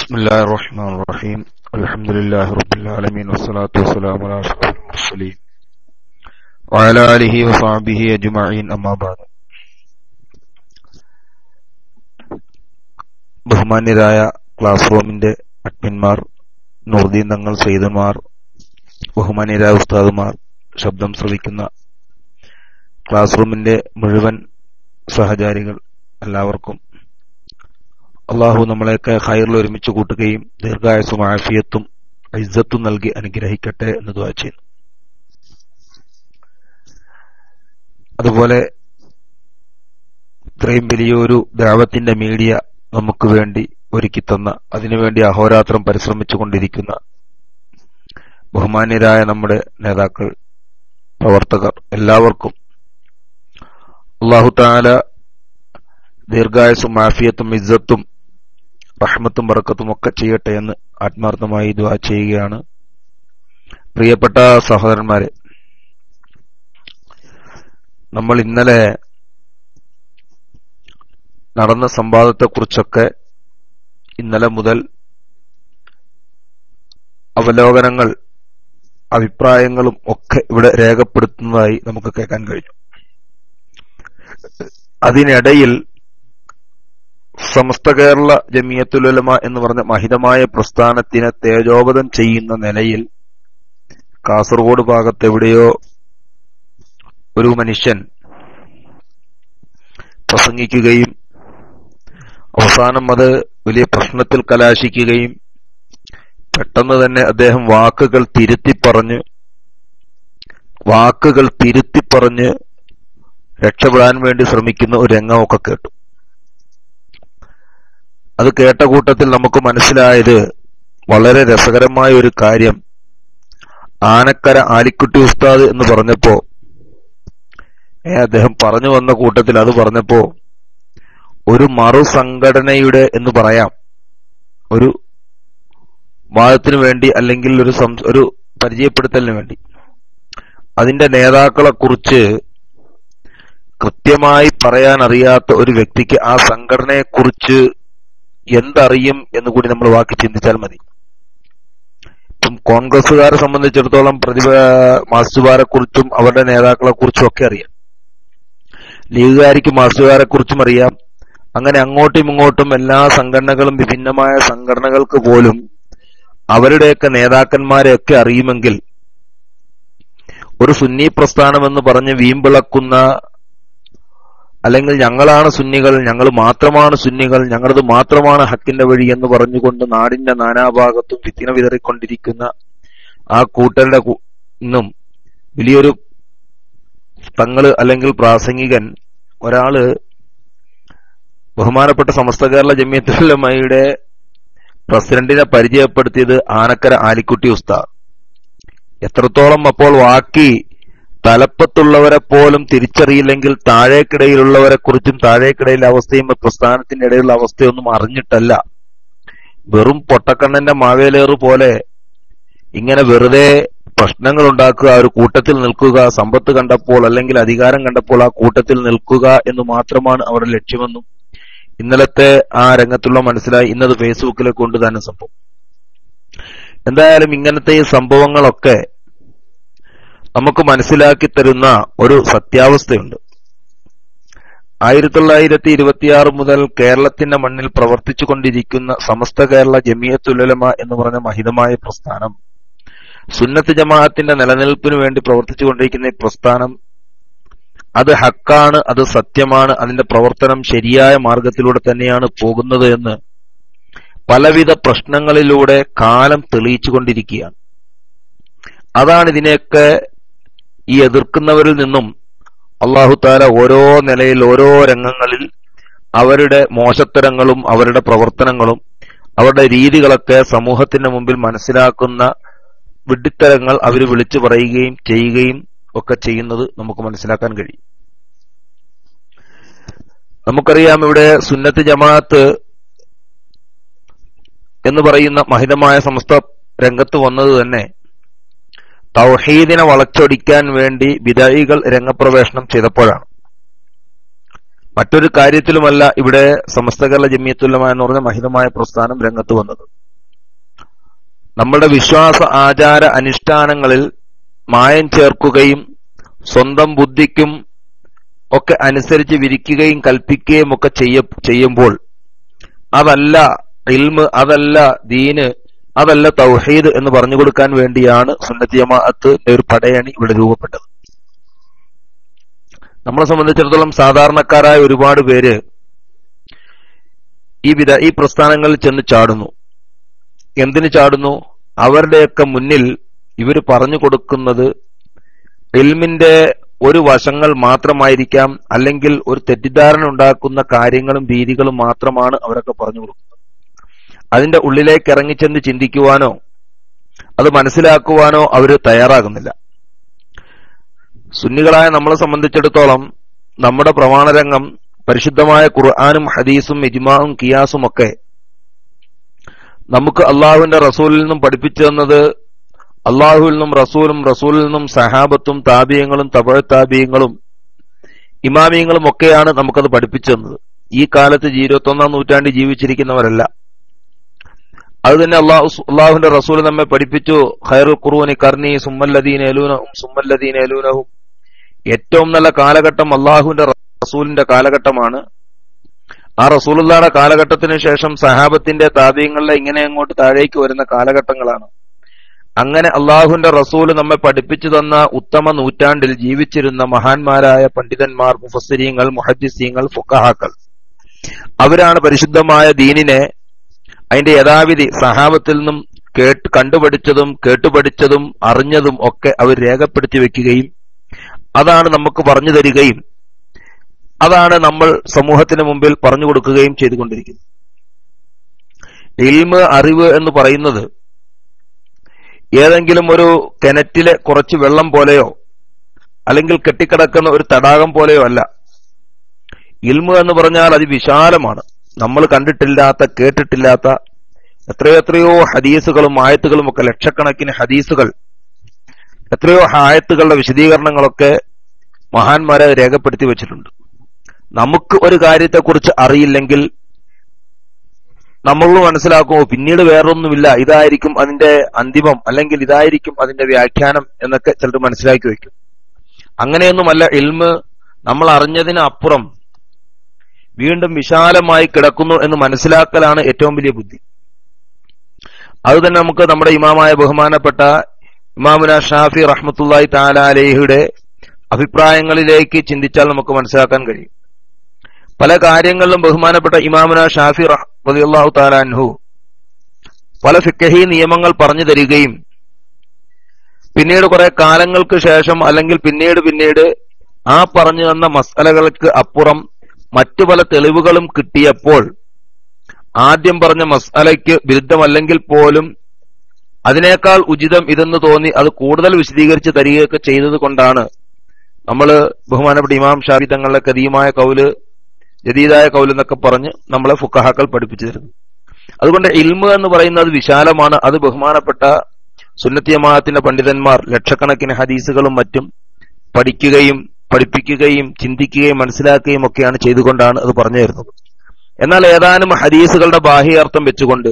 Bismillahir Rahmanir Rahim. Alhamdulillahi Rabbil Alamin. Wassalatu wassalamu ala ashrafil mursalin wa ala alihi wa sahbihi ajma'in. Amma ba'd. ബഹുമാന്യരായ class റൂമിന്റെ അഡ്മിന്മാർ, നൂർദീൻ തങ്ങൾ, സയ്യിദുമാർ, ബഹുമാന്യരായ ഉസ്താദുമാർ, ശബ്ദം ശ്രവിക്കുന്ന class റൂമിന്റെ മുഴുവൻ സഹചാരികൾ, എല്ലാവർക്കും അള്ളാഹു നമ്മളെയൊക്കെ ഖൈറിൽ ഒരുമിച്ച് കൂട്ടുകയും ദീർഘായുസ്സും ആഫിയത്തും ഇസ്സത്തും നൽകി അനുഗ്രഹിക്കട്ടെ എന്ന് ദുആ ചെയ്യുന്നു. അതുപോലെ ഇത്രയും വലിയൊരു ദഅവത്തിന്റെ മീഡിയ നമുക്ക് വേണ്ടി ഒരുക്കി തന്ന, അതിനുവേണ്ടി അഹോരാത്രം പരിശ്രമിച്ചുകൊണ്ടിരിക്കുന്ന ബഹുമാന്യരായ നമ്മുടെ നേതാക്കൾ, പ്രവർത്തകർ, എല്ലാവർക്കും അല്ലാഹു തആല ദീർഘായുസ്സും ആഫിയത്തും ഇസ്സത്തും റഹ്മത്തും ബറക്കത്തും ഒക്കെ ചെയ്യട്ടെ എന്ന് ആത്മാർത്ഥമായി ദുആ ചെയ്യുകയാണ്. പ്രിയപ്പെട്ട സഹോദരന്മാരെ, നമ്മൾ ഇന്നലെ നടന്ന സംവാദത്തെക്കുറിച്ചൊക്കെ ഇന്നലെ മുതൽ അവലോകനങ്ങൾ, അഭിപ്രായങ്ങളും ഒക്കെ ഇവിടെ രേഖപ്പെടുത്തുന്നതായി നമുക്ക് കേൾക്കാൻ കഴിഞ്ഞു. അതിനിടയിൽ സമസ്ത കേരള ജമിയത്തുൽ ഉലമ എന്ന് പറഞ്ഞ മഹിതമായ പ്രസ്ഥാനത്തിനെ തേജോവധം ചെയ്യുന്ന നിലയിൽ കാസർഗോഡ് ഭാഗത്തെവിടെയോ ഒരു മനുഷ്യൻ പ്രസംഗിക്കുകയും അവസാനം അത് വലിയ പ്രശ്നത്തിൽ കലാശിക്കുകയും പെട്ടെന്ന് തന്നെ അദ്ദേഹം വാക്കുകൾ തിരുത്തി പറഞ്ഞ് രക്ഷപ്പെടാൻ വേണ്ടി ശ്രമിക്കുന്ന ഒരു രംഗമൊക്കെ കേട്ടു. അത് കേട്ട കൂട്ടത്തിൽ നമുക്ക് മനസ്സിലായത് വളരെ രസകരമായ ഒരു കാര്യം. ആനക്കര ആലിക്കുട്ടി ഉസ്താദ് എന്ന് പറഞ്ഞപ്പോ, അദ്ദേഹം പറഞ്ഞു വന്ന കൂട്ടത്തിൽ അത് പറഞ്ഞപ്പോ ഒരു മറുസംഘടനയുടെ എന്ന് പറയാം, ഒരു വാദത്തിന് വേണ്ടി അല്ലെങ്കിൽ ഒരു പരിചയപ്പെടുത്തലിന് വേണ്ടി അതിന്റെ നേതാക്കളെ കുറിച്ച് കൃത്യമായി പറയാൻ അറിയാത്ത ഒരു വ്യക്തിക്ക് ആ സംഘടനയെ കുറിച്ച് എന്തറിയും എന്ന് കൂടി നമ്മൾ വാക്കി ചിന്തിച്ചാൽ മതി. ഇപ്പം കോൺഗ്രസുകാരെ സംബന്ധിച്ചിടത്തോളം മാർക്സുകാരെ കുറിച്ചും അവരുടെ നേതാക്കളെ കുറിച്ചും ഒക്കെ അറിയാം, ലീഗുകാരിക്ക് മാർക്സുകാരെ കുറിച്ചും അറിയാം. അങ്ങനെ അങ്ങോട്ടും ഇങ്ങോട്ടും എല്ലാ സംഘടനകളും, വിഭിന്നമായ സംഘടനകൾക്ക് പോലും അവരുടെയൊക്കെ നേതാക്കന്മാരെയൊക്കെ അറിയുമെങ്കിൽ ഒരു സുന്നി പ്രസ്ഥാനം എന്ന് പറഞ്ഞ് വീമ്പിളക്കുന്ന, അല്ലെങ്കിൽ ഞങ്ങളാണ് സുന്നികൾ, ഞങ്ങൾ മാത്രമാണ് സുന്നികൾ, ഞങ്ങളത് മാത്രമാണ് ഹക്കിന്റെ വഴി എന്ന് പറഞ്ഞുകൊണ്ട് നാടിന്റെ നാനാഭാഗത്തും ഫിത്ന വിതറിക്കൊണ്ടിരിക്കുന്ന ആ കൂട്ടരുടെ ഇന്നും വലിയൊരു തങ്ങള് അല്ലെങ്കിൽ പ്രാസംഗികൻ ഒരാള് ബഹുമാനപ്പെട്ട സമസ്ത കേരള ജമിയത്തുൽ ഉലമയുടെ പ്രസിഡന്റിനെ പരിചയപ്പെടുത്തിയത് ആനക്കര ആലിക്കുട്ടി ഉസ്താദ്. എത്രത്തോളം അപ്പോൾ വാക്കി തലപ്പത്തുള്ളവരെ പോലും തിരിച്ചറിയില്ലെങ്കിൽ താഴേക്കിടയിലുള്ളവരെ കുറിച്ചും താഴേക്കിടയിലെ അവസ്ഥയും പ്രസ്ഥാനത്തിന്റെ ഇടയിലുള്ള അവസ്ഥയൊന്നും അറിഞ്ഞിട്ടല്ല, വെറും പൊട്ടക്കണ്ണന്റെ മാവേലേറ് പോലെ ഇങ്ങനെ വെറുതെ പ്രശ്നങ്ങൾ ഉണ്ടാക്കുക, ഒരു കൂട്ടത്തിൽ നിൽക്കുക, സമ്പത്ത് കണ്ടപ്പോൾ അല്ലെങ്കിൽ അധികാരം കണ്ടപ്പോൾ ആ കൂട്ടത്തിൽ നിൽക്കുക എന്ന് മാത്രമാണ് അവരുടെ ലക്ഷ്യമെന്നും ഇന്നലത്തെ ആ രംഗത്തുള്ള മനസ്സിലായി. ഇന്നത് ഫേസ്ബുക്കിലെ കൊണ്ട് തന്നെ സംഭവം. എന്തായാലും ഇങ്ങനത്തെ ഈ സംഭവങ്ങളൊക്കെ നമുക്ക് മനസ്സിലാക്കി തരുന്ന ഒരു സത്യാവസ്ഥയുണ്ട്. 1926 മുതൽ കേരളത്തിന്റെ മണ്ണിൽ പ്രവർത്തിച്ചു കൊണ്ടിരിക്കുന്ന സമസ്ത കേരള ജമിയത്തുൽ ഉലമ എന്ന് പറഞ്ഞ മഹിതമായ പ്രസ്ഥാനം, സുന്നത്ത് ജമാഅത്തിന്റെ നിലനിൽപ്പിന് വേണ്ടി പ്രവർത്തിച്ചു കൊണ്ടിരിക്കുന്ന ഈ പ്രസ്ഥാനം, അത് ഹക്കാണ്, അത് സത്യമാണ്, അതിന്റെ പ്രവർത്തനം ശരിയായ മാർഗത്തിലൂടെ തന്നെയാണ് പോകുന്നത് എന്ന് പലവിധ പ്രശ്നങ്ങളിലൂടെ കാലം തെളിയിച്ചു കൊണ്ടിരിക്കുകയാണ്. അതാണ് ഇതിനെയൊക്കെ ഈ എതിർക്കുന്നവരിൽ നിന്നും അല്ലാഹു തആല ഓരോ നിലയിൽ, ഓരോ രംഗങ്ങളിൽ അവരുടെ മോശത്തരങ്ങളും അവരുടെ പ്രവർത്തനങ്ങളും അവരുടെ രീതികളൊക്കെ സമൂഹത്തിന്റെ മുമ്പിൽ മനസ്സിലാക്കുന്ന വിഡ്ഢിത്തരങ്ങൾ അവർ വിളിച്ചു പറയുകയും ചെയ്യുകയും ഒക്കെ ചെയ്യുന്നത് നമുക്ക് മനസ്സിലാക്കാൻ കഴിയും. നമുക്കറിയാം, ഇവിടെ സുന്നത്ത് ജമാഅത്ത് എന്ന് പറയുന്ന മഹിതമായ സമസ്ത രംഗത്ത് വന്നത് തന്നെ തൗഹീദിനെ വളച്ചൊടിക്കാൻ വേണ്ടി ബിദഈകൾ രംഗപ്രവേശനം ചെയ്തപ്പോഴാണ്. മറ്റൊരു കാര്യത്തിലുമല്ല ഇവിടെ സമസ്ത കേരള ജമിയത്തുൽ ഉലമ എന്ന് പറഞ്ഞ മഹിതമായ പ്രസ്ഥാനം രംഗത്ത് വന്നത്. നമ്മളുടെ വിശ്വാസ ആചാര അനുഷ്ഠാനങ്ങളിൽ മായം ചേർക്കുകയും സ്വന്തം ബുദ്ധിക്കും ഒക്കെ അനുസരിച്ച് വിരിക്കുകയും കൽപ്പിക്കുകയും ഒക്കെ ചെയ്യുമ്പോൾ അതല്ല ഇൽമ്, അതല്ല ദീന്, അതല്ല തൗഹീദ് എന്ന് പറഞ്ഞു കൊടുക്കാൻ വേണ്ടിയാണ് സുന്നത്ത് ജമാഅത്തിന്റെ ഒരു പടയണി ഇവിടെ രൂപപ്പെട്ടത്. നമ്മളെ സംബന്ധിച്ചിടത്തോളം സാധാരണക്കാരായ ഒരുപാട് പേര് ഈ പ്രസ്ഥാനങ്ങളിൽ ചെന്ന് ചാടുന്നു. എന്തിന് ചാടുന്നു? അവരുടെയൊക്കെ മുന്നിൽ ഇവർ പറഞ്ഞു കൊടുക്കുന്നത് ഇൽമിന്റെ ഒരു വശങ്ങൾ മാത്രമായിരിക്കാം, അല്ലെങ്കിൽ ഒരു തെറ്റിദ്ധാരണ ഉണ്ടാക്കുന്ന കാര്യങ്ങളും രീതികളും മാത്രമാണ് അവരൊക്കെ പറഞ്ഞു കൊടുക്കുന്നത്. അതിന്റെ ഉള്ളിലേക്ക് ഇറങ്ങിച്ചെന്ന് ചിന്തിക്കുവാനോ അത് മനസ്സിലാക്കുവാനോ അവർ തയ്യാറാകുന്നില്ല. സുന്നികളായ നമ്മളെ സംബന്ധിച്ചിടത്തോളം നമ്മുടെ പ്രമാണരംഗം പരിശുദ്ധമായ ഖുർആനും ഹദീസും ഇജ്മാഉം ഖിയാസും ഒക്കെ നമുക്ക് അള്ളാഹുവിന്റെ റസൂലിൽ നിന്നും പഠിപ്പിച്ചു തന്നത് അള്ളാഹുവിൽ നിന്നും റസൂലിൽ നിന്നും സഹാബത്തും താബിയങ്ങളും തബഅ താബിയങ്ങളും ഇമാമിയങ്ങളും ഒക്കെയാണ് നമുക്കത് പഠിപ്പിച്ചു തന്നത്. ഈ കാലത്ത് 21-ാം നൂറ്റാണ്ടിൽ ജീവിച്ചിരിക്കുന്നവരല്ല. അത് തന്നെ അള്ളാഹുവിന്റെ റസൂൽ നമ്മെ പഠിപ്പിച്ചു, ഖൈറുൽ ഖുറൂനി ഖർനി സുമ്മല്ലദീന യലൂനഹും. ഏറ്റവും നല്ല കാലഘട്ടം അള്ളാഹുവിന്റെ റസൂലിന്റെ കാലഘട്ടമാണ്. ആ റസൂലുള്ളാഹിയുടെ കാലഘട്ടത്തിന് ശേഷം സഹാബത്തിന്റെ താബിയങ്ങളിലെ ഇങ്ങനെ അങ്ങോട്ട് താഴേക്ക് വരുന്ന കാലഘട്ടങ്ങളാണ്. അങ്ങനെ അള്ളാഹുവിന്റെ റസൂൽ നമ്മെ പഠിപ്പിച്ചു തന്ന ഉത്തമ നൂറ്റാണ്ടിൽ ജീവിച്ചിരുന്ന മഹാന്മാരായ പണ്ഡിതന്മാർ, മുഫസ്സിരീങ്ങൾ, മുഹദ്ദിസീങ്ങൾ, ഫുഖഹാക്കൾ, അവരാണ് പരിശുദ്ധമായ ദീനിനെ അതിന്റെ യഥാവിധി സഹാബത്തിൽ നിന്നും കണ്ടുപഠിച്ചതും കേട്ടുപഠിച്ചതും അറിഞ്ഞതും ഒക്കെ അവർ രേഖപ്പെടുത്തി വെക്കുകയും അതാണ് നമുക്ക് പറഞ്ഞു തരികയും അതാണ് നമ്മൾ സമൂഹത്തിന് മുമ്പിൽ പറഞ്ഞു കൊടുക്കുകയും ചെയ്തുകൊണ്ടിരിക്കുന്നത്. ഇൽമ്, അറിവ് എന്ന് പറയുന്നത് ഏതെങ്കിലും ഒരു കിണറ്റിലെ കുറച്ച് വെള്ളം പോലെയോ അല്ലെങ്കിൽ കെട്ടിക്കിടക്കുന്ന ഒരു തടാകം പോലെയോ അല്ല. ഇൽമ് എന്ന് പറഞ്ഞാൽ അതിവിശാലമാണ്. നമ്മൾ കണ്ടിട്ടില്ലാത്ത, കേട്ടിട്ടില്ലാത്ത എത്രയോ ഹദീസുകളും ആയത്തുകളും ഒക്കെ, ലക്ഷക്കണക്കിന് ഹദീസുകൾ, എത്രയോ ആയത്തുകളുടെ വിശദീകരണങ്ങളൊക്കെ മഹാന്മാരെ രേഖപ്പെടുത്തി വെച്ചിട്ടുണ്ട്. നമുക്ക് ഒരു കാര്യത്തെക്കുറിച്ച് അറിയില്ലെങ്കിൽ നമ്മൾ മനസ്സിലാക്കുമോ പിന്നീട് വേറൊന്നുമില്ല, ഇതായിരിക്കും അതിന്റെ അന്തിമം, അല്ലെങ്കിൽ ഇതായിരിക്കും അതിന്റെ വ്യാഖ്യാനം എന്നൊക്കെ ചിലർ മനസ്സിലാക്കി വയ്ക്കും. അങ്ങനെയൊന്നുമല്ല ഇൽമ്. നമ്മൾ അറിഞ്ഞതിന് അപ്പുറം വീണ്ടും വിശാലമായി കിടക്കുന്നു എന്ന് മനസ്സിലാക്കലാണ് ഏറ്റവും വലിയ ബുദ്ധി. അത് തന്നെ നമുക്ക് നമ്മുടെ ഇമാമായ ബഹുമാനപ്പെട്ട ഇമാമുന ഷാഫി റഹ്മത്തുള്ളാഹി തആല അലൈഹിയുടെ അഭിപ്രായങ്ങളിലേക്ക് ചിന്തിച്ചാൽ നമുക്ക് മനസ്സിലാക്കാൻ കഴിയും. പല കാര്യങ്ങളിലും ബഹുമാനപ്പെട്ട ഇമാമുന ഷാഫി റളിയല്ലാഹു തആല അൻഹു പല ഫിഖ്ഹി നിയമങ്ങൾ പറഞ്ഞു തരികയും പിന്നീട് കുറെ കാലങ്ങൾക്ക് ശേഷം അല്ലെങ്കിൽ പിന്നീട് ആ പറഞ്ഞു തന്ന മസ്അലകൾക്ക് അപ്പുറം മറ്റു പല തെളിവുകളും കിട്ടിയപ്പോൾ ആദ്യം പറഞ്ഞ മസ്അലയ്ക്ക് വിരുദ്ധമല്ലെങ്കിൽ പോലും അതിനേക്കാൾ ഉചിതം ഇതെന്ന് തോന്നി അത് കൂടുതൽ വിശദീകരിച്ച് തരികയൊക്കെ ചെയ്തത് കൊണ്ടാണ് നമ്മൾ ബഹുമാനപ്പെട്ട ഇമാം ഷാഫി തങ്ങളുടെ ഖദീമായ കൗല്, ജദീദായ കൗല് എന്നൊക്കെ പറഞ്ഞ് നമ്മളെ ഫുഖഹാക്കൾ പഠിപ്പിച്ചു തരുന്നു. അതുകൊണ്ട് ഇൽമ് എന്ന് പറയുന്നത് വിശാലമാണ്. അത് ബഹുമാനപ്പെട്ട സുന്നത്തി ജമാഅത്തിന്റെ പണ്ഡിതന്മാർ ലക്ഷക്കണക്കിന് ഹദീസുകളും മറ്റും പഠിക്കുകയും പഠിപ്പിക്കുകയും ചിന്തിക്കുകയും മനസ്സിലാക്കുകയും ഒക്കെയാണ് ചെയ്തുകൊണ്ടാണ് അത് പറഞ്ഞു തരുന്നത്. എന്നാൽ ഏതാനും ഹദീസുകളുടെ ബാഹ്യാർത്ഥം വെച്ചുകൊണ്ട്,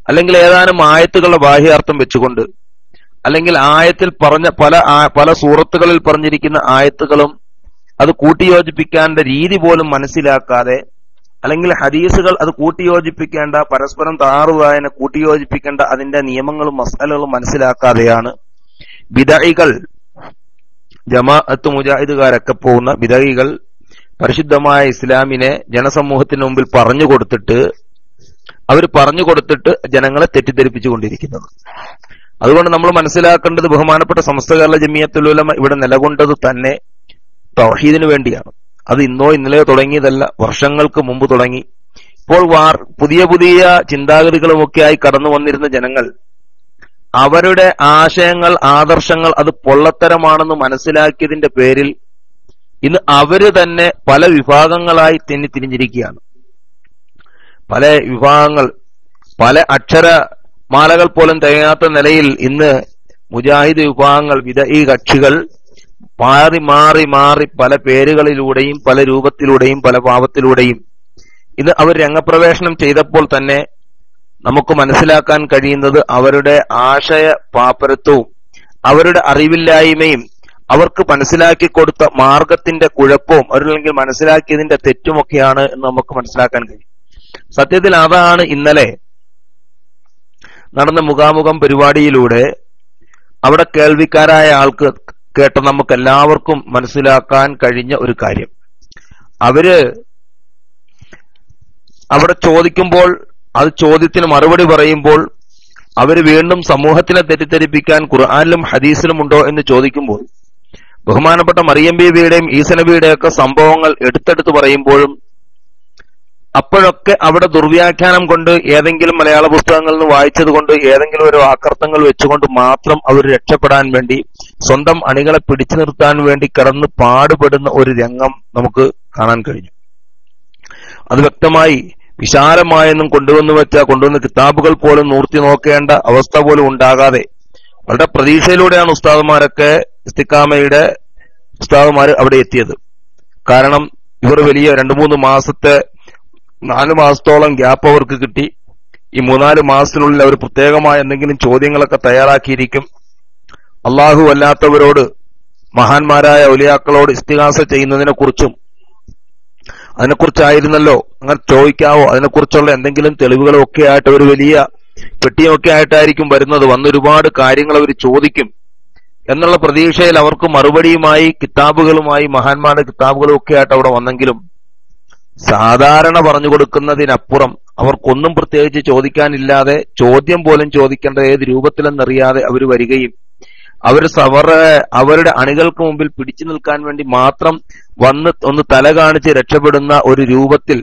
അല്ലെങ്കിൽ ഏതാനും ആയത്തുകളുടെ ബാഹ്യാർത്ഥം വെച്ചുകൊണ്ട്, അല്ലെങ്കിൽ ആയത്തിൽ പറഞ്ഞ പല സൂറത്തുകളിൽ പറഞ്ഞിരിക്കുന്ന ആയത്തുകളും അത് കൂട്ടിയോജിപ്പിക്കേണ്ട രീതി പോലും മനസ്സിലാക്കാതെ, അല്ലെങ്കിൽ ഹദീസുകൾ അത് കൂട്ടിയോജിപ്പിക്കേണ്ട, പരസ്പരം താറുവായനെ കൂട്ടിയോജിപ്പിക്കേണ്ട അതിന്റെ നിയമങ്ങളും മസ്അലകളും മനസ്സിലാക്കാതെയാണ് ബിദഈകൾ, ജമാഅത്ത് മുജാഹിദുകാരൊക്കെ പോകുന്ന ബിദഈകൾ പരിശുദ്ധമായ ഇസ്ലാമിനെ ജനസമൂഹത്തിന് മുമ്പിൽ പറഞ്ഞു കൊടുത്തിട്ട് ജനങ്ങളെ തെറ്റിദ്ധരിപ്പിച്ചു കൊണ്ടിരിക്കുന്നത്. അതുകൊണ്ട് നമ്മൾ മനസ്സിലാക്കേണ്ടത് ബഹുമാനപ്പെട്ട സമസ്ത കേരള ജമിയത്തുൽ ഉലമ ഇവിടെ നിലകൊണ്ടത് തന്നെ തൗഹീദിന് വേണ്ടിയാണ്. അത് ഇന്നോ ഇന്നലെയോ തുടങ്ങിയതല്ല, വർഷങ്ങൾക്ക് മുമ്പ് തുടങ്ങി. ഇപ്പോൾ പുതിയ ചിന്താഗതികളുമൊക്കെയായി കടന്നു വന്നിരുന്ന ജനങ്ങൾ അവരുടെ ആശയങ്ങൾ, ആദർശങ്ങൾ അത് പൊള്ളത്തരമാണെന്ന് മനസ്സിലാക്കിയതിന്റെ പേരിൽ ഇന്ന് അവര് തന്നെ പല വിഭാഗങ്ങളായി തിരിഞ്ഞിരിക്കുകയാണ്. പല വിഭാഗങ്ങൾ, പല അക്ഷരമാലകൾ പോലും തികയാത്ത നിലയിൽ ഇന്ന് മുജാഹിദ് വിഭാഗങ്ങൾ, ബിദഈ കക്ഷികൾ മാറി പല പേരുകളിലൂടെയും പല രൂപത്തിലൂടെയും പല ഭാവത്തിലൂടെയും ഇന്ന് അവർ രംഗപ്രവേശനം ചെയ്തപ്പോൾ തന്നെ നമുക്ക് മനസ്സിലാക്കാൻ കഴിയുന്നത് അവരുടെ ആശയ പാപ്പരത്വവും അവരുടെ അറിവില്ലായ്മയും അവർക്ക് മനസ്സിലാക്കി കൊടുത്ത മാർഗത്തിന്റെ കുഴപ്പവും അവരല്ലെങ്കിൽ മനസ്സിലാക്കിയതിന്റെ തെറ്റുമൊക്കെയാണ് എന്ന് നമുക്ക് മനസ്സിലാക്കാൻ കഴിയും. സത്യത്തിൽ അതാണ് ഇന്നലെ നടന്ന മുഖാമുഖം പരിപാടിയിലൂടെ അവിടെ കേൾവിക്കാരായ ആൾക്ക് കേട്ട നമുക്ക് എല്ലാവർക്കും മനസ്സിലാക്കാൻ കഴിഞ്ഞ ഒരു കാര്യം. അവര് അവിടെ ചോദിക്കുമ്പോൾ, അത് ചോദ്യത്തിന് മറുപടി പറയുമ്പോൾ, അവര് വീണ്ടും സമൂഹത്തിനെ തെറ്റിദ്ധരിപ്പിക്കാൻ ഖുർആനിലും ഹദീസിലും ഉണ്ടോ എന്ന് ചോദിക്കുമ്പോൾ, ബഹുമാനപ്പെട്ട മറിയം ബീവിയുടെയും ഈസ നബിയുടെയൊക്കെ സംഭവങ്ങൾ എടുത്തെടുത്ത് പറയുമ്പോഴും അപ്പോഴൊക്കെ അവിടെ ദുർവ്യാഖ്യാനം കൊണ്ട് ഏതെങ്കിലും മലയാള പുസ്തകങ്ങളിൽ നിന്ന് വായിച്ചത് കൊണ്ട് ഏതെങ്കിലും ഒരു ആകർത്തങ്ങൾ വെച്ചുകൊണ്ട് മാത്രം അവർ രക്ഷപ്പെടാൻ വേണ്ടി സ്വന്തം അണികളെ പിടിച്ചു നിർത്താൻ വേണ്ടി കിടന്ന് പാടുപെടുന്ന ഒരു രംഗം നമുക്ക് കാണാൻ കഴിഞ്ഞു. അത് വ്യക്തമായി വിശാലമായെന്നും കൊണ്ടുവന്ന കിതാബുകൾ പോലും നൂർത്തി നോക്കേണ്ട അവസ്ഥ പോലും ഉണ്ടാകാതെ വളരെ പ്രതീക്ഷയിലൂടെയാണ് ഉസ്താദുമാരൊക്കെ ഇസ്തിഖാമയുടെ ഉസ്താദുമാർ അവിടെ എത്തിയത്. കാരണം ഇവർ വലിയ 2-3 മാസത്തെ 4 മാസത്തോളം ഗ്യാപ്പ് അവർക്ക് കിട്ടി. ഈ 3-4 മാസത്തിനുള്ളിൽ അവർ പ്രത്യേകമായ എന്തെങ്കിലും ചോദ്യങ്ങളൊക്കെ തയ്യാറാക്കിയിരിക്കും. അള്ളാഹു അല്ലാത്തവരോട്, മഹാന്മാരായ ഔലിയാക്കളോട് ഇസ്തിഗാസ ചെയ്യുന്നതിനെ കുറിച്ചും അതിനെക്കുറിച്ചായിരുന്നല്ലോ, അങ്ങനെ ചോദിക്കാവോ, അതിനെക്കുറിച്ചുള്ള എന്തെങ്കിലും തെളിവുകളും ഒക്കെ ആയിട്ട് ഒരു വലിയ പെട്ടിയൊക്കെ ആയിട്ടായിരിക്കും വരുന്നത്. വന്നൊരുപാട് കാര്യങ്ങൾ അവർ ചോദിക്കും എന്നുള്ള പ്രതീക്ഷയിൽ അവർക്ക് മറുപടിയുമായി കിതാബുകളുമായി മഹാന്മാരുടെ കിതാബുകളും ഒക്കെ ആയിട്ട് അവിടെ വന്നെങ്കിലും സാധാരണ പറഞ്ഞു കൊടുക്കുന്നതിനപ്പുറം അവർക്കൊന്നും പ്രത്യേകിച്ച് ചോദിക്കാനില്ലാതെ, ചോദ്യം പോലും ചോദിക്കേണ്ട ഏത് രൂപത്തിലെന്നറിയാതെ അവർ വരികയും അവരുടെ അണികൾക്ക് മുമ്പിൽ പിടിച്ചു നിൽക്കാൻ വേണ്ടി മാത്രം വന്ന് ഒന്ന് തല കാണിച്ച് രക്ഷപ്പെടുന്ന ഒരു രൂപത്തിൽ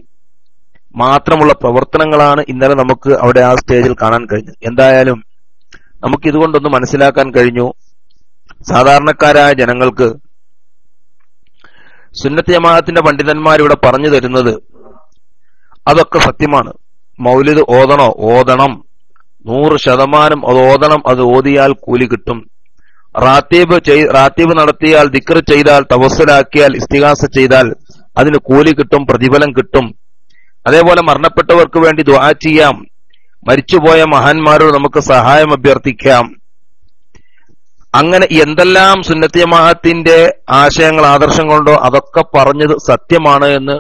മാത്രമുള്ള പ്രവർത്തനങ്ങളാണ് ഇന്നലെ നമുക്ക് അവിടെ ആ സ്റ്റേജിൽ കാണാൻ കഴിഞ്ഞത്. എന്തായാലും നമുക്ക് ഇതുകൊണ്ടൊന്ന് മനസ്സിലാക്കാൻ കഴിഞ്ഞു, സാധാരണക്കാരായ ജനങ്ങൾക്ക് സുന്നത്ത് ജമാഅത്തിന്റെ പണ്ഡിതന്മാർ ഇവിടെ പറഞ്ഞു തരുന്നത് അതൊക്കെ സത്യമാണ്. മൗലിദ് ഓതണം, 100% അത് ഓതണം, അത് ഓതിയാൽ കൂലി കിട്ടും. റാത്തീബ് നടത്തിയാൽ, ദിക്ർ ചെയ്താൽ, തവസ്സുലാക്കിയാൽ, ഇസ്തിഗാസ ചെയ്താൽ അതിന് കൂലി കിട്ടും, പ്രതിഫലം കിട്ടും. അതേപോലെ മരണപ്പെട്ടവർക്ക് വേണ്ടി ദുആ ചെയ്യാം, മരിച്ചുപോയ മഹാന്മാരോട് നമുക്ക് സഹായം അഭ്യർത്ഥിക്കാം. അങ്ങനെ എന്തെല്ലാം സുന്നത്ത് ജമാഅത്തിന്റെ ആശയങ്ങൾ, ആദർശങ്ങളുണ്ടോ അതൊക്കെ പറഞ്ഞത് സത്യമാണ് എന്ന്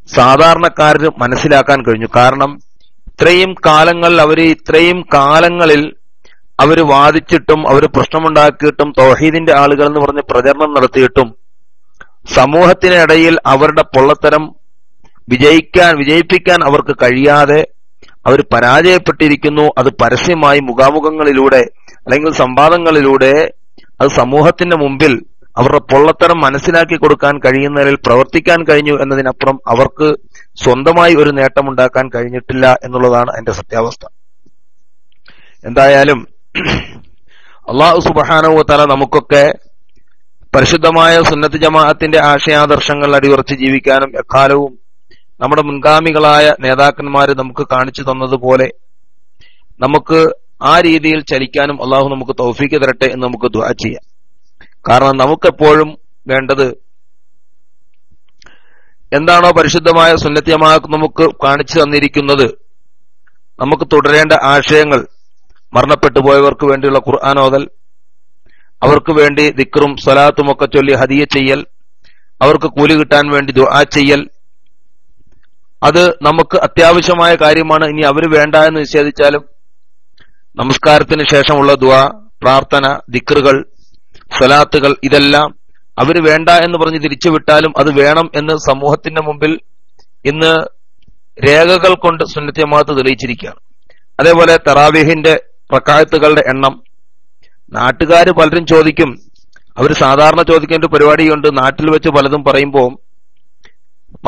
സാധാരണക്കാരന് മനസ്സിലാക്കാൻ കഴിഞ്ഞു. കാരണം ഇത്രയും കാലങ്ങളിൽ അവര് വാദിച്ചിട്ടും അവര് പ്രശ്നമുണ്ടാക്കിയിട്ടും തൗഹീദിന്റെ ആളുകൾ എന്ന് പറഞ്ഞ് പ്രചരണം നടത്തിയിട്ടും സമൂഹത്തിനിടയിൽ അവരുടെ പൊള്ളത്തരം വിജയിപ്പിക്കാൻ അവർക്ക് കഴിയാതെ അവർ പരാജയപ്പെട്ടിരിക്കുന്നു. അത് പരസ്യമായി മുഖാമുഖങ്ങളിലൂടെ അല്ലെങ്കിൽ സംവാദങ്ങളിലൂടെ അത് സമൂഹത്തിന്റെ മുമ്പിൽ അവരുടെ പൊള്ളത്തരം മനസ്സിലാക്കി കൊടുക്കാൻ കഴിയുന്നതിൽ പ്രവർത്തിക്കാൻ കഴിഞ്ഞു എന്നതിനപ്പുറം അവർക്ക് സ്വന്തമായി ഒരു നേട്ടമുണ്ടാക്കാൻ കഴിഞ്ഞിട്ടില്ല എന്നുള്ളതാണ് അതിന്റെ സത്യാവസ്ഥ. എന്തായാലും അല്ലാഹു സുബ്ഹാനഹു വ തആല നമുക്കൊക്കെ പരിശുദ്ധമായ സുന്നത്ത് ജമാഅത്തിന്റെ ആശയാദർശങ്ങൾ അടിയുറച്ച് ജീവിക്കാനും എക്കാലവും നമ്മുടെ മുൻഗാമികളായ നേതാക്കന്മാര് നമുക്ക് കാണിച്ചു തന്നതുപോലെ നമുക്ക് ആ രീതിയിൽ ചലിക്കാനും അള്ളാഹു നമുക്ക് തൗഫീക്ക് തരട്ടെ എന്ന് നമുക്ക് ദുആ ചെയ്യാം. കാരണം നമുക്കെപ്പോഴും വേണ്ടത് എന്താണോ പരിശുദ്ധമായ സുന്നത്ത് ജമാഅത്ത് നമുക്ക് കാണിച്ചു തന്നിരിക്കുന്നത്, നമുക്ക് തുടരേണ്ട ആശയങ്ങൾ, മരണപ്പെട്ടു പോയവർക്ക് വേണ്ടിയുള്ള ഖുർആൻ ഓതൽ, അവർക്ക് വേണ്ടി ദിക്റും സ്വലാത്തും ഒക്കെ ചൊല്ലി ഹദിയ ചെയ്യൽ, അവർക്ക് കൂലി കിട്ടാൻ വേണ്ടി ദുആ ചെയ്യൽ, അത് നമുക്ക് അത്യാവശ്യമായ കാര്യമാണ്. ഇനി അവര് വേണ്ട എന്ന് നിഷേധിച്ചാലും നമസ്കാരത്തിന് ശേഷമുള്ള ദുആ, പ്രാർത്ഥന, ദിക്റുകൾ, സ്വലാത്തുകൾ ഇതെല്ലാം അവര് വേണ്ട എന്ന് പറഞ്ഞ് തിരിച്ചുവിട്ടാലും അത് വേണം എന്ന് സമൂഹത്തിന്റെ മുമ്പിൽ ഇന്ന് രേഖകൾ കൊണ്ട് സുന്നത്ത് ജമാഅത്ത് തെളിയിച്ചിരിക്കുകയാണ്. അതേപോലെ തറാവീഹിന്റെ റക്അത്തുകളുടെ എണ്ണം നാട്ടുകാർ പലരും ചോദിക്കും. അവർ സാധാരണ ചോദിക്കേണ്ട പരിപാടിയുണ്ട്. നാട്ടിൽ വെച്ച് പലതും പറയുമ്പോൾ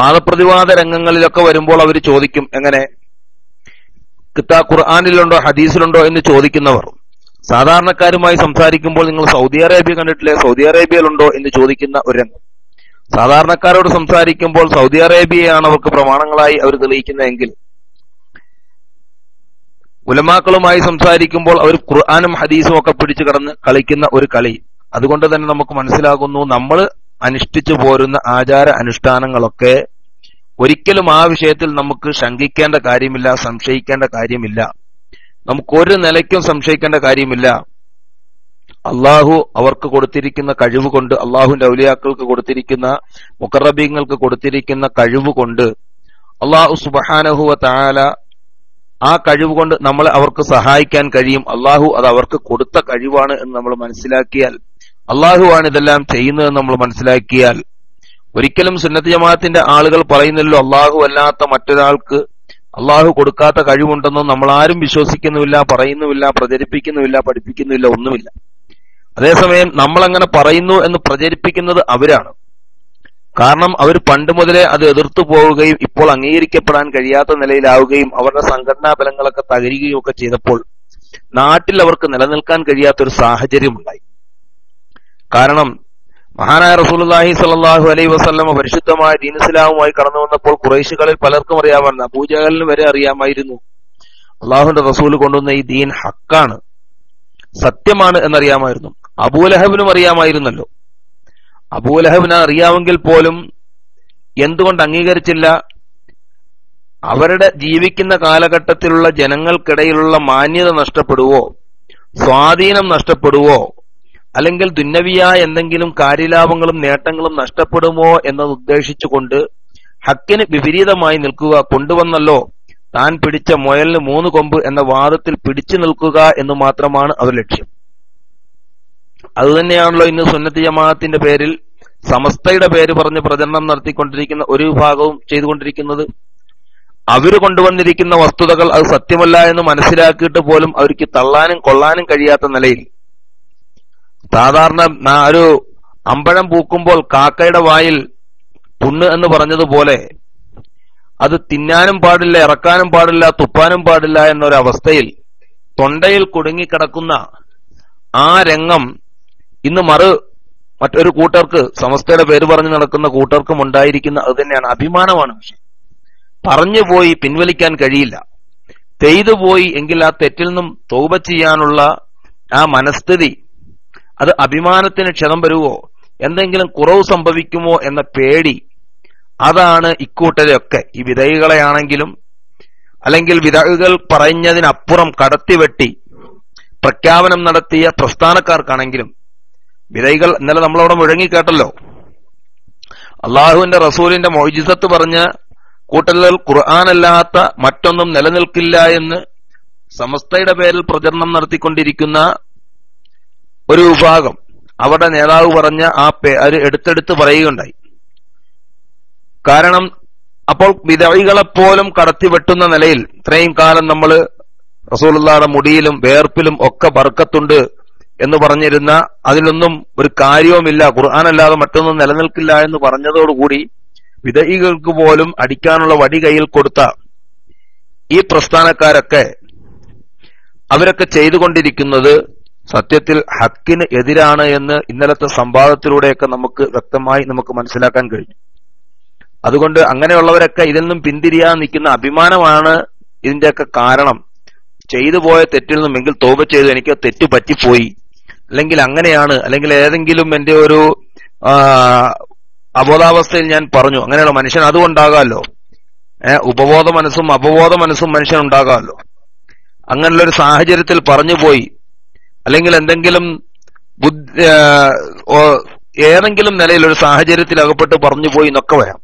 വാദപ്രതിവാദ രംഗങ്ങളിലൊക്കെ വരുമ്പോൾ അവർ ചോദിക്കും, എങ്ങനെ ഖുർആനിലുണ്ടോ ഹദീസിലുണ്ടോ എന്ന് ചോദിക്കുന്നവർ സാധാരണക്കാരുമായി സംസാരിക്കുമ്പോൾ നിങ്ങൾ സൗദി അറേബ്യ കണ്ടിട്ടില്ലേ, സൗദി അറേബ്യയിലുണ്ടോ എന്ന് ചോദിക്കുന്ന ഒരു രംഗം. സാധാരണക്കാരോട് സംസാരിക്കുമ്പോൾ സൗദി അറേബ്യയാണ് അവർക്ക് പ്രമാണങ്ങളായി അവർ തെളിയിക്കുന്നതെങ്കിൽ ഉലമാക്കളുമായി സംസാരിക്കുമ്പോൾ അവർ ഖുർആനും ഹദീസും ഒക്കെ പിടിച്ചു കടന്ന് കളിക്കുന്ന ഒരു കളി. അതുകൊണ്ട് തന്നെ നമുക്ക് മനസ്സിലാകുന്നു, നമ്മൾ അനുഷ്ഠിച്ചു പോരുന്ന ആചാര അനുഷ്ഠാനങ്ങളൊക്കെ ഒരിക്കലും ആ വിഷയത്തിൽ നമുക്ക് ശങ്കിക്കേണ്ട കാര്യമില്ല, സംശയിക്കേണ്ട കാര്യമില്ല. നമുക്കൊരു നിലയ്ക്കും സംശയിക്കേണ്ട കാര്യമില്ല. അള്ളാഹു അവർക്ക് കൊടുത്തിരിക്കുന്ന കഴിവ് കൊണ്ട്, അള്ളാഹുവിന്റെ ഔലിയാക്കൾക്ക് കൊടുത്തിരിക്കുന്ന, മുഖറബീങ്ങൾക്ക് കൊടുത്തിരിക്കുന്ന കഴിവ് കൊണ്ട് അള്ളാഹു സുബ്ഹാനഹു വ തആല ആ കഴിവ് കൊണ്ട് നമ്മളെ അവർക്ക് സഹായിക്കാൻ കഴിയും. അള്ളാഹു അത് അവർക്ക് കൊടുത്ത കഴിവാണ് എന്ന് നമ്മൾ മനസ്സിലാക്കിയാൽ, അള്ളാഹു ആണ് ഇതെല്ലാം ചെയ്യുന്നതെന്ന് നമ്മൾ മനസ്സിലാക്കിയാൽ, ഒരിക്കലും സുന്നത്ത് ജമാഅത്തിന്റെ ആളുകൾ പറയുന്നല്ലോ അള്ളാഹു അല്ലാത്ത മറ്റൊരാൾക്ക് അള്ളാഹു കൊടുക്കാത്ത കഴിവുണ്ടെന്നും നമ്മൾ ആരും വിശ്വസിക്കുന്നുമില്ല, പറയുന്നുമില്ല, പ്രചരിപ്പിക്കുന്നുമില്ല, പഠിപ്പിക്കുന്നുമില്ല, ഒന്നുമില്ല. അതേസമയം നമ്മളങ്ങനെ പറയുന്നു എന്ന് പ്രചരിപ്പിക്കുന്നത് അവരാണ്. കാരണം അവർ പണ്ട് മുതലേ അത് എതിർത്തു പോവുകയും ഇപ്പോൾ അംഗീകരിക്കപ്പെടാൻ കഴിയാത്ത നിലയിലാവുകയും അവരുടെ സംഘടനാ ബലങ്ങളൊക്കെ തകരുകയും ഒക്കെ ചെയ്തപ്പോൾ നാട്ടിൽ അവർക്ക് നിലനിൽക്കാൻ കഴിയാത്തൊരു സാഹചര്യമുണ്ടായി. കാരണം മഹാനായ റസൂലുള്ളാഹി സ്വല്ലല്ലാഹു അലൈഹി വസല്ലമ പരിശുദ്ധമായ ദീൻ ഇസ്ലാമുമായി കടന്നു വന്നപ്പോൾ ഖുറൈശികളിൽ പലർക്കും അറിയാമായിരുന്നു, അബൂജഹലിന് വരെ അറിയാമായിരുന്നു അള്ളാഹുവിന്റെ റസൂൽ കൊണ്ടുവന്ന ഈ ദീൻ ഹക്കാണ്, സത്യമാണ് എന്നറിയാമായിരുന്നു. അബൂലഹബിനും അറിയാമായിരുന്നല്ലോ. അബൂലഹബിനെ അറിയാമെങ്കിൽ പോലും എന്തുകൊണ്ട് അംഗീകരിച്ചില്ല? അവരുടെ ജീവിക്കുന്ന കാലഘട്ടത്തിലുള്ള ജനങ്ങൾക്കിടയിലുള്ള മാന്യത നഷ്ടപ്പെടുവോ, സ്വാധീനം നഷ്ടപ്പെടുവോ, അല്ലെങ്കിൽ ദുന്യവിയായ എന്തെങ്കിലും കാര്യലാഭങ്ങളും നേട്ടങ്ങളും നഷ്ടപ്പെടുമോ എന്നത് ഉദ്ദേശിച്ചുകൊണ്ട് ഹക്കിന് വിപരീതമായി നിൽക്കുക, കൊണ്ടുവന്നല്ലോ താൻ പിടിച്ച മുയലിന് 3 കൊമ്പ് എന്ന വാദത്തിൽ പിടിച്ചു നിൽക്കുക എന്ന് മാത്രമാണ് അവർ ലക്ഷ്യം. അതുതന്നെയാണല്ലോ ഇന്ന് സുന്നത്ത് ജമാഅത്തിന്റെ പേരിൽ, സമസ്തയുടെ പേര് പറഞ്ഞ് പ്രചരണം നടത്തിക്കൊണ്ടിരിക്കുന്ന ഒരു വിഭാഗവും ചെയ്തുകൊണ്ടിരിക്കുന്നത്. അവര് കൊണ്ടുവന്നിരിക്കുന്ന വസ്തുതകൾ അത് സത്യമല്ല എന്ന് മനസ്സിലാക്കിയിട്ട് പോലും അവർക്ക് തള്ളാനും കൊള്ളാനും കഴിയാത്ത നിലയിൽ, സാധാരണ ഒരു അമ്പഴം പൂക്കുമ്പോൾ കാക്കയുടെ വായിൽ പുണ്ണ് എന്ന് പറഞ്ഞതുപോലെ അത് തിന്നാനും പാടില്ല, ഇറക്കാനും പാടില്ല, തുപ്പാനും പാടില്ല എന്നൊരവസ്ഥയിൽ തൊണ്ടയിൽ കുടുങ്ങിക്കിടക്കുന്ന ആ രംഗം ഇന്ന് മറ്റൊരു കൂട്ടർക്ക്, സമസ്തയുടെ പേര് പറഞ്ഞു നടക്കുന്ന കൂട്ടർക്കും ഉണ്ടായിരിക്കുന്ന അത് തന്നെയാണ്. അഭിമാനമാണ്. പക്ഷെ പറഞ്ഞു പോയി പിൻവലിക്കാൻ കഴിയില്ല. ചെയ്തു പോയി എങ്കിൽ ആ തെറ്റിൽ നിന്നും തൗബ ചെയ്യാനുള്ള ആ മനസ്ഥിതി, അത് അഭിമാനത്തിന് ക്ഷതം വരുവോ, എന്തെങ്കിലും കുറവ് സംഭവിക്കുമോ എന്ന പേടി, അതാണ് ഇക്കൂട്ടരെയൊക്കെ, ഈ വിധേയികളെയാണെങ്കിലും അല്ലെങ്കിൽ വിധകൾ പറഞ്ഞതിനപ്പുറം കടത്തിവെട്ടി പ്രഖ്യാപനം നടത്തിയ പ്രസ്ഥാനക്കാർക്കാണെങ്കിലും, വിധേയികൾ ഇന്നലെ നമ്മളവിടെ മുഴങ്ങിക്കേട്ടല്ലോ, അള്ളാഹുവിന്റെ റസൂലിന്റെ മൗജിസത്ത് പറഞ്ഞ കൂട്ടലുകൾ ഖുർആനല്ലാത്ത മറ്റൊന്നും നിലനിൽക്കില്ല എന്ന് സമസ്തയുടെ പേരിൽ പ്രചരണം നടത്തിക്കൊണ്ടിരിക്കുന്ന ഒരു വിഭാഗം, അവരുടെ നേതാവ് പറഞ്ഞ ആ അത് എടുത്തെടുത്ത് പറയുകയുണ്ടായി. കാരണം അപ്പോൾ വിധവികളെപ്പോലും കടത്തിവെട്ടുന്ന നിലയിൽ ഇത്രയും കാലം നമ്മൾ റസൂലുള്ളാഹിയുടെ മുടിയിലും വേർപ്പിലും ഒക്കെ ബർക്കത്തുണ്ട് എന്ന് പറഞ്ഞിരുന്ന, അതിലൊന്നും ഒരു കാര്യവുമില്ല, ഖുർആനല്ലാതെ മറ്റൊന്നും നിലനിൽക്കില്ല എന്ന് പറഞ്ഞതോടുകൂടി വിധയികൾക്ക് പോലും അടിക്കാനുള്ള വടി കയ്യിൽ കൊടുത്ത ഈ പ്രസ്ഥാനക്കാരൊക്കെ, അവരൊക്കെ ചെയ്തുകൊണ്ടിരിക്കുന്നത് സത്യത്തിൽ ഹക്കിന് എതിരാണ് എന്ന് ഇന്നലത്തെ സംവാദത്തിലൂടെയൊക്കെ നമുക്ക് വ്യക്തമായി നമുക്ക് മനസ്സിലാക്കാൻ കഴിഞ്ഞു. അതുകൊണ്ട് അങ്ങനെയുള്ളവരൊക്കെ ഇതിൽ നിന്നും പിന്തിരിയാൻ നിൽക്കുന്ന അഭിമാനമാണ് ഇതിന്റെയൊക്കെ കാരണം. ചെയ്തു പോയ തെറ്റിൽ നിന്നും എങ്കിൽ തൗബ ചെയ്തു, എനിക്ക് തെറ്റ് പറ്റിപ്പോയി, അല്ലെങ്കിൽ അങ്ങനെയാണ്, അല്ലെങ്കിൽ ഏതെങ്കിലും എന്റെ ഒരു അബോധാവസ്ഥയിൽ ഞാൻ പറഞ്ഞു, അങ്ങനെയുള്ള മനുഷ്യൻ അതുകൊണ്ടാകാമല്ലോ, ഉപബോധ മനസ്സും അപബോധ മനസ്സും മനുഷ്യൻ ഉണ്ടാകാമല്ലോ, അങ്ങനെയുള്ള ഒരു സാഹചര്യത്തിൽ പറഞ്ഞു പോയി, അല്ലെങ്കിൽ എന്തെങ്കിലും ഏതെങ്കിലും നിലയിൽ ഒരു സാഹചര്യത്തിൽ അകപ്പെട്ട് പറഞ്ഞു പോയി എന്നൊക്കെ വരാം.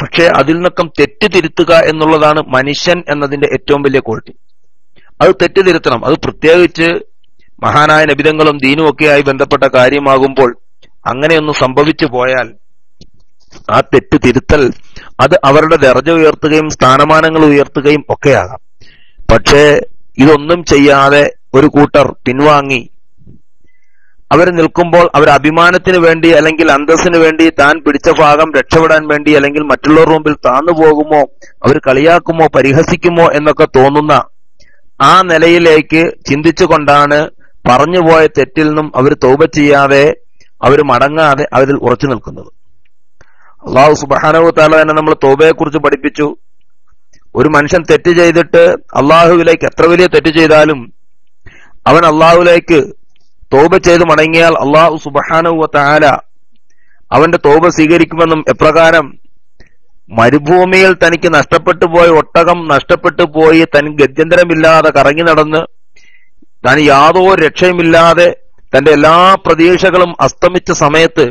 പക്ഷെ അതിൽ നിന്നൊക്കെ തെറ്റ് തിരുത്തുക എന്നുള്ളതാണ് മനുഷ്യൻ എന്നതിന്റെ ഏറ്റവും വലിയ ക്വാളിറ്റി. അത് തെറ്റ് തിരുത്തണം. അത് പ്രത്യേകിച്ച് മഹാനായ നബിതങ്ങളും ദീനും ഒക്കെയായി ബന്ധപ്പെട്ട കാര്യമാകുമ്പോൾ അങ്ങനെയൊന്നും സംഭവിച്ചു പോയാൽ ആ തെറ്റ് തിരുത്തൽ അത് അവരുടെ ദർജ ഉയർത്തുകയും സ്ഥാനമാനങ്ങൾ ഉയർത്തുകയും ഒക്കെയാകാം. പക്ഷേ ഇതൊന്നും ചെയ്യാതെ ഒരു കൂട്ടർ പിൻവാങ്ങി അവർ നിൽക്കുമ്പോൾ അവർ അഭിമാനത്തിന് വേണ്ടി അല്ലെങ്കിൽ അന്തസ്സിന് വേണ്ടി താൻ പിടിച്ച ഭാഗം രക്ഷപ്പെടാൻ വേണ്ടി അല്ലെങ്കിൽ മറ്റുള്ളവരുടെ മുമ്പിൽ താന്നു പോകുമോ, അവർ കളിയാക്കുമോ, പരിഹസിക്കുമോ എന്നൊക്കെ തോന്നുന്ന ആ നിലയിലേക്ക് ചിന്തിച്ചുകൊണ്ടാണ് പറഞ്ഞുപോയ തെറ്റിൽ നിന്നും അവർ തൗബ ചെയ്യാതെ, അവർ മടങ്ങാതെ അവരിൽ ഉറച്ചു നിൽക്കുന്നത്. അല്ലാഹു സുബ്ഹാനഹു വ തആല തന്നെ നമ്മൾ തൗബയെ കുറിച്ച് പഠിപ്പിച്ചു. ഒരു മനുഷ്യൻ തെറ്റ് ചെയ്തിട്ട് അള്ളാഹുവിലേക്ക് എത്ര വലിയ തെറ്റ് ചെയ്താലും അവൻ അള്ളാഹുവിലേക്ക് തൗബ ചെയ്ത് മടങ്ങിയാൽ അള്ളാഹു സുബ്ഹാനഹു വ തആല അവന്റെ തൗബ സ്വീകരിക്കുമെന്നും എപ്രകാരം മരുഭൂമിയിൽ തനിക്ക് നഷ്ടപ്പെട്ടു പോയ ഒട്ടകം നഷ്ടപ്പെട്ടു പോയി തൻ ഗത്യന്തരമില്ലാതെ കറങ്ങി നടന്ന് താൻ യാതൊരു രക്ഷയുമില്ലാതെ തന്റെ എല്ലാ പ്രതീക്ഷകളും അസ്തമിച്ച സമയത്ത്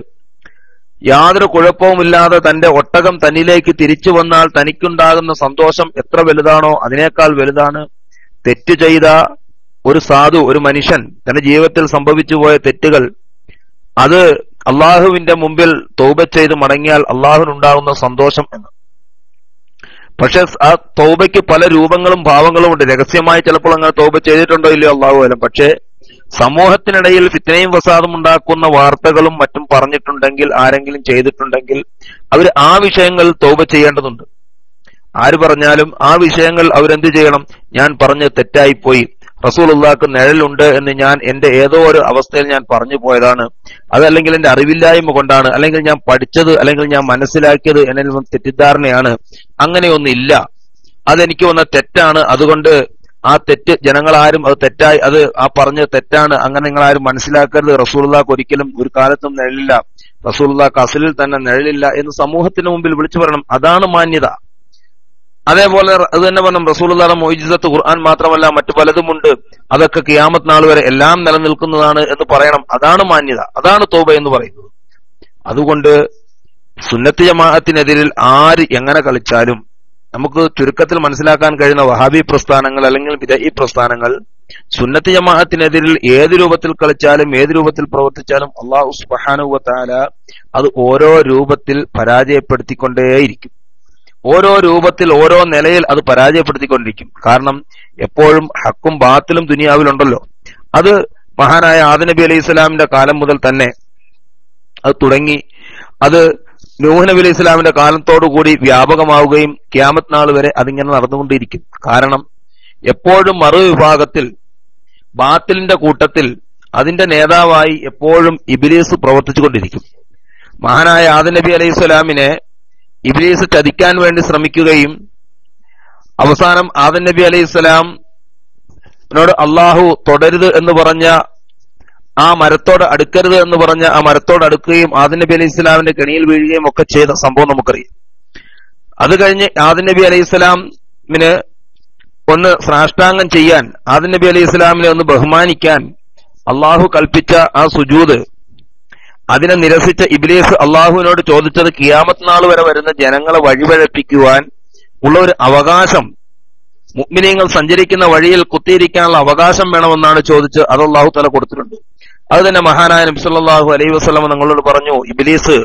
യാതൊരു കുഴപ്പവുമില്ലാതെ തന്റെ ഒട്ടകം തന്നിലേക്ക് തിരിച്ചു വന്നാൽ തനിക്കുണ്ടാകുന്ന സന്തോഷം എത്ര വലുതാണോ അതിനേക്കാൾ വലുതാണ് തെറ്റ് ചെയ്ത ഒരു സാധു, ഒരു മനുഷ്യൻ തന്റെ ജീവിതത്തിൽ സംഭവിച്ചു പോയ തെറ്റുകൾ അത് അള്ളാഹുവിന്റെ മുമ്പിൽ തൗബ ചെയ്ത് മടങ്ങിയാൽ അള്ളാഹുവിനുണ്ടാകുന്ന സന്തോഷം എന്ന്. പക്ഷെ ആ തൗബയ്ക്ക് പല രൂപങ്ങളും ഭാവങ്ങളും ഉണ്ട്. രഹസ്യമായി ചിലപ്പോൾ അങ്ങനെ തൗബ ചെയ്തിട്ടുണ്ടോ ഇല്ലയോ അള്ളാഹു ആലം. പക്ഷേ സമൂഹത്തിനിടയിൽ ഫിത്നയും ഫസാദും ഉണ്ടാക്കുന്ന വാർത്തകളും മറ്റും പറഞ്ഞിട്ടുണ്ടെങ്കിൽ, ആരെങ്കിലും ചെയ്തിട്ടുണ്ടെങ്കിൽ അവർ ആ വിഷയങ്ങളിൽ തൗബ ചെയ്യേണ്ടതുണ്ട്. ആര് പറഞ്ഞാലും ആ വിഷയങ്ങൾ അവരെന്ത് ചെയ്യണം? ഞാൻ പറഞ്ഞ് തെറ്റായിപ്പോയി, റസൂലുള്ളാഹിക്ക് നിഴലുണ്ട് എന്ന് ഞാൻ എന്റെ ഏതോ ഒരു അവസ്ഥയിൽ ഞാൻ പറഞ്ഞു പോയതാണ്, അതല്ലെങ്കിൽ എന്റെ അറിവില്ലായ്മ കൊണ്ടാണ്, അല്ലെങ്കിൽ ഞാൻ പഠിച്ചത് അല്ലെങ്കിൽ ഞാൻ മനസ്സിലാക്കിയത് എന്നിൽ തെറ്റിദ്ധാരണയാണ്, അങ്ങനെയൊന്നില്ല, അതെനിക്ക് വന്ന തെറ്റാണ്, അതുകൊണ്ട് ആ തെറ്റ് ജനങ്ങളാരും അത് തെറ്റായി അത് ആ പറഞ്ഞത് തെറ്റാണ്, അങ്ങനെ നിങ്ങളാരും മനസ്സിലാക്കരുത്, റസൂലുള്ളാഹിക്ക് ഒരിക്കലും ഒരു കാലത്തും നിഴലില്ല, റസൂലുള്ളാഹിക്ക് അസ്ലിൽ തന്നെ നിഴലില്ല എന്ന് സമൂഹത്തിന് മുമ്പിൽ വിളിച്ചു പറയണം. അതാണ് മാന്യത. അതേപോലെ അത് തന്നെ പറഞ്ഞു, റസൂലുള്ളാഹിയുടെ മുഅ്ജിസത്ത് ഖുർആൻ മാത്രമല്ല മറ്റു പലതുമുണ്ട്, അതൊക്കെ ഖിയാമത്ത് നാൾ വരെ എല്ലാം നിലനിൽക്കുന്നതാണ് എന്ന് പറയണം. അതാണ് മാന്യത, അതാണ് തൗബ എന്ന് പറയുന്നത്. അതുകൊണ്ട് സുന്നത്ത് ജമാഅത്തിനെതിരിൽ ആര് എങ്ങനെ കളിച്ചാലും നമുക്ക് ചുരുക്കത്തിൽ മനസ്സിലാക്കാൻ കഴിയുന്ന വഹാബി പ്രസ്ഥാനങ്ങൾ അല്ലെങ്കിൽ ബിദഈ പ്രസ്ഥാനങ്ങൾ സുന്നത്ത് ജമാഅത്തിനെതിരിൽ ഏത് രൂപത്തിൽ കളിച്ചാലും ഏത് രൂപത്തിൽ പ്രവർത്തിച്ചാലും അല്ലാഹു സുബ്ഹാനഹു വ തആല അത് ഓരോ രൂപത്തിൽ പരാജയപ്പെടുത്തിക്കൊണ്ടേയിരിക്കും. ഓരോ രൂപത്തിൽ ഓരോ നിലയിൽ അത് പരാജയപ്പെടുത്തിക്കൊണ്ടിരിക്കും. കാരണം എപ്പോഴും ഹക്കും ബാത്തിലും ദുനിയാവിലുണ്ടല്ലോ. അത് മഹാനായ ആദം നബി അലൈഹി സ്വലാമിന്റെ കാലം മുതൽ തന്നെ അത് തുടങ്ങി, അത് നൂഹ് നബി അലൈഹി സ്വലാമിന്റെ കാലത്തോടുകൂടി വ്യാപകമാവുകയും ഖിയാമത്ത് നാൾ വരെ അതിങ്ങനെ നടന്നുകൊണ്ടിരിക്കും. കാരണം എപ്പോഴും മറുവിഭാഗത്തിൽ ബാത്തിലിന്റെ കൂട്ടത്തിൽ അതിന്റെ നേതാവായി എപ്പോഴും ഇബ്ലീസ് പ്രവർത്തിച്ചുകൊണ്ടിരിക്കും. മഹാനായ ആദം നബി അലൈഹി സ്വലാമിനെ ഇബ്ലീസ് ചതിക്കാൻ വേണ്ടി ശ്രമിക്കുകയും അവസാനം ആദം നബി അലൈഹി സ്വലാമിനോട് അള്ളാഹു തൊടരുത് എന്ന് പറഞ്ഞ ആ മരത്തോട് അടുക്കരുത് എന്ന് പറഞ്ഞ ആ മരത്തോട് അടുക്കുകയും ആദം നബി അലൈഹി സ്വലാമിന്റെ കെണിയിൽ വീഴുകയും ഒക്കെ ചെയ്ത സംഭവം നമുക്കറിയാം. അത് കഴിഞ്ഞ് ആദം നബി അലൈഹി സ്വലാമിന് ഒന്ന് സാഷ്ടാംഗം ചെയ്യാൻ, ആദം നബി അലൈഹി സ്വലാമിനെ ഒന്ന് ബഹുമാനിക്കാൻ അള്ളാഹു കൽപ്പിച്ച ആ സുജൂദ്, അതിനെ നിരസിച്ച ഇബ്ലീസ് അള്ളാഹുവിനോട് ചോദിച്ചത് ഖിയാമത്ത് നാൾ വരെ വരുന്ന ജനങ്ങളെ വഴിപഴപ്പിക്കുവാൻ ഉള്ള ഒരു അവകാശം, മുഅ്മിനീങ്ങൾ സഞ്ചരിക്കുന്ന വഴിയിൽ കുത്തിയിരിക്കാനുള്ള അവകാശം വേണമെന്നാണ് ചോദിച്ച്. അത് അള്ളാഹു തആല കൊടുത്തിട്ടുണ്ട്. അത് തന്നെ മഹാനായ നബി സല്ലല്ലാഹു അലൈഹി വസല്ലം നിങ്ങളോട് പറഞ്ഞു, ഇബ്ലീസ്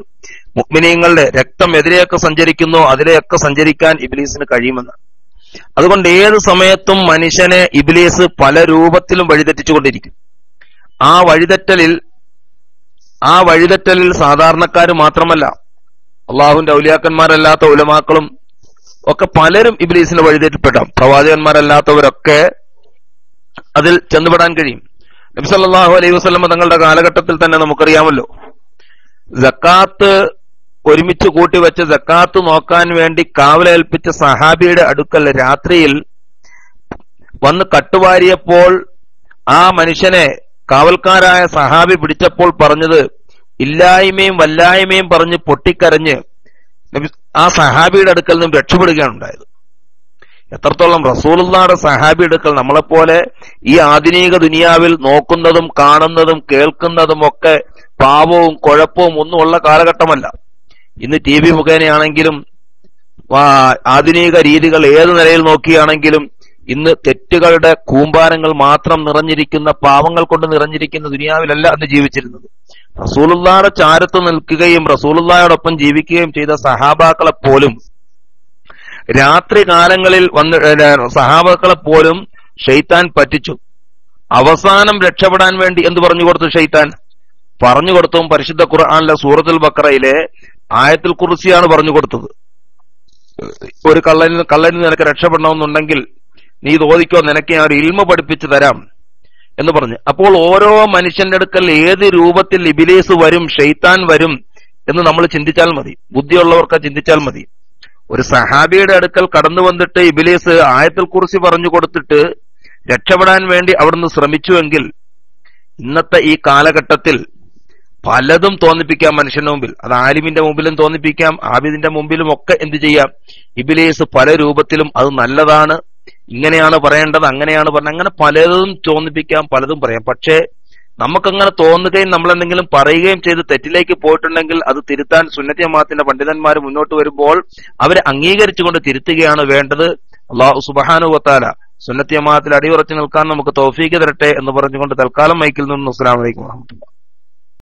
മുഅ്മിനീങ്ങളുടെ രക്തം എതിരെയൊക്കെ സഞ്ചരിക്കുന്നോ അതിലെയൊക്കെ സഞ്ചരിക്കാൻ ഇബ്ലീസിന് കഴിയുമെന്ന്. അതുകൊണ്ട് ഏത് സമയത്തും മനുഷ്യനെ ഇബ്ലീസ് പല രൂപത്തിലും വഴിതെറ്റിച്ചുകൊണ്ടിരിക്കും. ആ വഴിതെറ്റലിൽ സാധാരണക്കാർ മാത്രമല്ല, അള്ളാഹുവിന്റെ ഔലിയാക്കന്മാരല്ലാത്ത ഉലമാക്കളും ഒക്കെ പലരും ഇബ്ലീസിന് വഴിതെറ്റിപ്പെടാം. പ്രവാചകന്മാരല്ലാത്തവരൊക്കെ അതിൽ ചെന്നുപെടാൻ കഴിയും. നബി സല്ലല്ലാഹു അലൈഹി വസല്ലം തങ്ങളുടെ കാലഘട്ടത്തിൽ തന്നെ നമുക്കറിയാമല്ലോ, സക്കാത്ത് ഒരുമിച്ച് കൂട്ടിവെച്ച് സക്കാത്ത് നോക്കാൻ വേണ്ടി കാവലേൽപ്പിച്ച സഹാബിയുടെ അടുക്കൽ രാത്രിയിൽ വന്ന് കട്ടുവാരിയപ്പോൾ ആ മനുഷ്യനെ കാവൽക്കാരായ സഹാബി പിടിച്ചപ്പോൾ പറഞ്ഞത് ഇല്ലായ്മയും വല്ലായ്മയും പറഞ്ഞ് പൊട്ടിക്കരഞ്ഞ് ആ സഹാബിയുടെ അടുക്കൽ നിന്നും രക്ഷപ്പെടുകയാണ് ഉണ്ടായത്. എത്രത്തോളം റസൂലുള്ളാഹിയുടെ സഹാബിയുടെ അടുക്കൽ നമ്മളെപ്പോലെ ഈ ആധുനിക ദുനിയാവിൽ നോക്കുന്നതും കാണുന്നതും കേൾക്കുന്നതും ഒക്കെ പാവവും കുഴപ്പവും ഒന്നും ഉള്ള കാലഘട്ടമല്ല. ഇന്ന് ടി വി മുഖേനയാണെങ്കിലും ആധുനിക രീതികൾ ഏത് നിലയിൽ നോക്കിയാണെങ്കിലും ഇന്ന് തെറ്റുകളുടെ കൂമ്പാരങ്ങൾ മാത്രം നിറഞ്ഞിരിക്കുന്ന, പാവങ്ങൾ കൊണ്ട് നിറഞ്ഞിരിക്കുന്ന ദുനിയാവിലല്ല അന്ന് ജീവിച്ചിരുന്നത്. റസൂലുള്ളാഹിയുടെ ചാരത്ത് നിൽക്കുകയും റസൂലുള്ളാഹിയോടൊപ്പം ജീവിക്കുകയും ചെയ്ത സഹാബാക്കളെ പോലും രാത്രി കാലങ്ങളിൽ സഹാബാക്കളെ പോലും ശൈത്താൻ പറ്റിച്ചു. അവസാനം രക്ഷപ്പെടാൻ വേണ്ടി എന്ത് പറഞ്ഞു കൊടുത്തു? ശൈത്താൻ പറഞ്ഞു കൊടുത്തതും പരിശുദ്ധ ഖുർആനിലെ സൂറത്തുൽ ബഖറയിലെ ആയത്തുൽ കുർസിയാണ് പറഞ്ഞു കൊടുത്തത്. ഒരു കള്ളനിൽ നിനക്ക് രക്ഷപ്പെടണമെന്നുണ്ടെങ്കിൽ നീ ഇത് ഓതിക്കോ, നിനക്ക് ഞാൻ ഒരു ഇൽമ പഠിപ്പിച്ചു തരാം എന്ന് പറഞ്ഞു. അപ്പോൾ ഓരോ മനുഷ്യന്റെ അടുക്കൽ ഏത് രൂപത്തിൽ ഇബ്ലീസ് വരും, ശൈത്താൻ വരും എന്ന് നമ്മൾ ചിന്തിച്ചാൽ മതി. ബുദ്ധിയുള്ളവർക്ക് ചിന്തിച്ചാൽ മതി. ഒരു സഹാബിയുടെ അടുക്കൽ കടന്നു വന്നിട്ട് ഇബ്ലീസ് ആയത്തുൽ കുർസി പറഞ്ഞു കൊടുത്തിട്ട് രക്ഷപ്പെടാൻ വേണ്ടി അവിടുന്ന് ശ്രമിച്ചുവെങ്കിൽ ഇന്നത്തെ ഈ കാലഘട്ടത്തിൽ പലതും തോന്നിപ്പിക്കാം മനുഷ്യന്റെ മുമ്പിൽ. അത് ആലിമിന്റെ മുമ്പിലും തോന്നിപ്പിക്കാം, ആബിദിന്റെ മുമ്പിലും ഒക്കെ എന്ത് ചെയ്യാം. ഇബ്ലീസ് പല രൂപത്തിലും അത് നല്ലതാണ്, ഇങ്ങനെയാണ് പറയേണ്ടത്, അങ്ങനെയാണ് പറഞ്ഞത്, അങ്ങനെ പലതും തോന്നിപ്പിക്കാം, പലതും പറയാം. പക്ഷേ നമുക്കങ്ങനെ തോന്നുകയും നമ്മൾ എന്തെങ്കിലും പറയുകയും ചെയ്ത് തെറ്റിലേക്ക് പോയിട്ടുണ്ടെങ്കിൽ അത് തിരുത്താൻ സുന്നത്തി ജമാഅത്തിന്റെ പണ്ഡിതന്മാർ മുന്നോട്ട് വരുമ്പോൾ അവരെ അംഗീകരിച്ചുകൊണ്ട് തിരുത്തുകയാണ് വേണ്ടത്. അല്ലാഹു സുബ്ഹാനഹു വ തആല സുന്നത്തി ജമാഅത്തിൽ അടിയുറച്ചു നിൽക്കാൻ നമുക്ക് തൗഫീഖ് തരട്ടെ എന്ന് പറഞ്ഞുകൊണ്ട് തൽക്കാലം മൈക്കിൽ നിന്നും അസ്സലാമു അലൈക്കും വറഹ്മത്തുള്ളാഹി.